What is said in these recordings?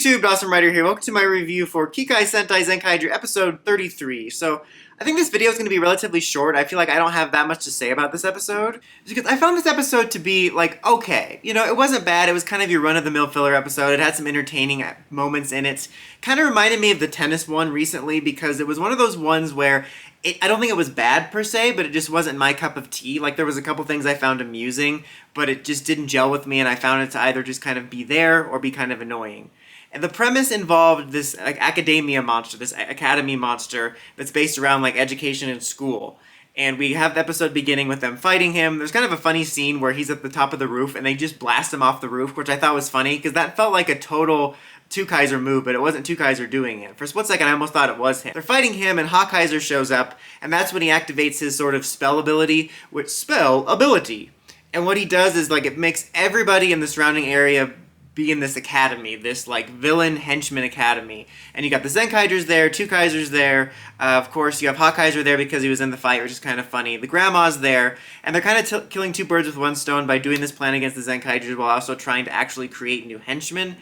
YouTube? Awesome Writer here. Welcome to my review for Kikai Sentai Zenkaiger episode 33. So, I think this video is going to be relatively short. I feel like I don't have that much to say about this episode. Because I found this episode to be, like, okay. You know, it wasn't bad. It was kind of your run-of-the-mill filler episode. It had some entertaining moments in it. Kind of reminded me of the tennis one recently because it was one of those ones where I don't think it was bad per se, but it just wasn't my cup of tea. Like, there was a couple things I found amusing, but it just didn't gel with me, and I found it to either just kind of be there or be kind of annoying. And the premise involved this like academia monster, this academy monster that's based around like education and school. And we have the episode beginning with them fighting him. There's kind of a funny scene where he's at the top of the roof and they just blast him off the roof, which I thought was funny because that felt like a total Zenkaiger move, but it wasn't Zenkaiger doing it. For a split second, I almost thought it was him. They're fighting him, and Zenkaiger shows up, and that's when he activates his sort of spell ability, And what he does is like it makes everybody in the surrounding area be in this academy, this like villain henchman academy. And you got the Zenkaigers there, Zenkaiger's there, of course you have Zenkaiger there because he was in the fight, which is kind of funny. The grandma's there, and they're kind of killing two birds with one stone by doing this plan against the Zenkaigers while also trying to actually create new henchmen.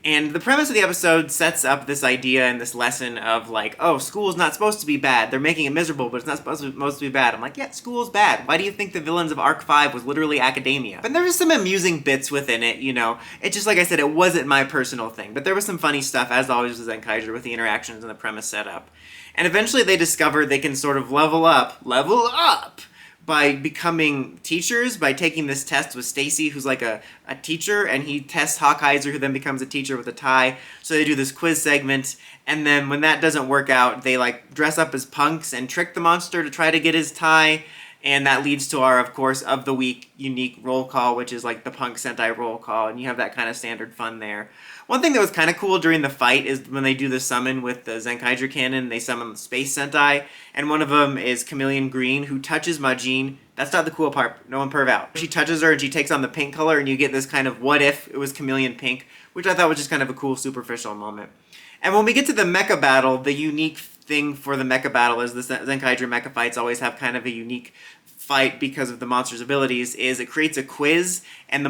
And the premise of the episode sets up this idea and this lesson of like, oh, school's not supposed to be bad. They're making it miserable, but it's not supposed to be bad. I'm like, yeah, school's bad. Why do you think the villains of Arc 5 was literally academia? But there was some amusing bits within it, you know. It just, like I said, it wasn't my personal thing. But there was some funny stuff, as always with Zenkaiger, with the interactions and the premise set up. And eventually they discover they can sort of level up, by becoming teachers, by taking this test with Stacy, who's like a teacher, and he tests Zenkaiger, who then becomes a teacher with a tie. So they do this quiz segment, and then when that doesn't work out, they like dress up as punks and trick the monster to try to get his tie, and that leads to our, of course, of the week unique roll call, which is like the punk Sentai roll call, and you have that kind of standard fun there. One thing that was kind of cool during the fight is when they do the summon with the Zenkaiger cannon, they summon the Space Sentai, and one of them is Chameleon Green, who touches Majin. That's not the cool part, no one perv out. She touches her and she takes on the pink color, and you get this kind of what if it was Chameleon Pink, which I thought was just kind of a cool superficial moment. And when we get to the mecha battle, the unique thing for the mecha battle is the Zenkaiger mecha fights always have kind of a unique fight because of the monster's abilities, is it creates a quiz, and the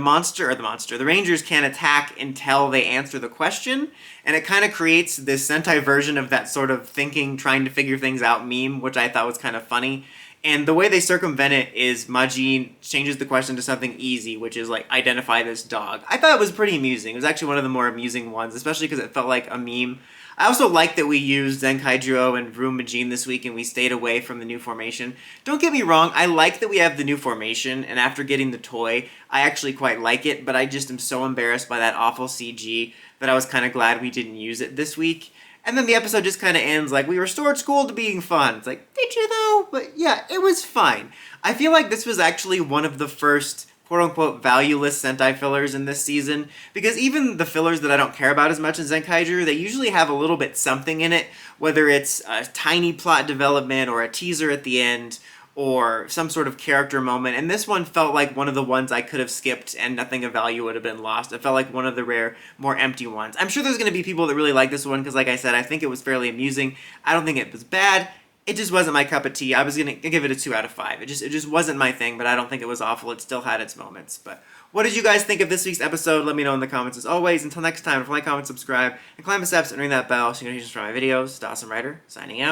Rangers can't attack until they answer the question, and it kind of creates this Sentai version of that sort of thinking, trying to figure things out meme, which I thought was kind of funny. And the way they circumvent it is Majin changes the question to something easy, which is like, identify this dog. I thought it was pretty amusing. It was actually one of the more amusing ones, especially because it felt like a meme. I also like that we used Zenkaiger and Vroom Majin this week and we stayed away from the new formation. Don't get me wrong, I like that we have the new formation, and after getting the toy, I actually quite like it, but I just am so embarrassed by that awful CG that I was kind of glad we didn't use it this week. And then the episode just kind of ends like, we restored school to being fun. It's like, did you though? But yeah, it was fine. I feel like this was actually one of the first quote-unquote valueless Sentai fillers in this season, because even the fillers that I don't care about as much in Zenkaiger, they usually have a little bit something in it, whether it's a tiny plot development or a teaser at the end or some sort of character moment, and this one felt like one of the ones I could have skipped and nothing of value would have been lost. It felt like one of the rare, more empty ones. I'm sure there's going to be people that really like this one, because like I said, I think it was fairly amusing. I don't think it was bad. It just wasn't my cup of tea. I was going to give it a 2 out of 5. It just wasn't my thing, but I don't think it was awful. It still had its moments. But what did you guys think of this week's episode? Let me know in the comments as always. Until next time, like, comment, subscribe, and climb the steps and ring that bell so you get notifications for my videos. It's Awesome Writer, signing out.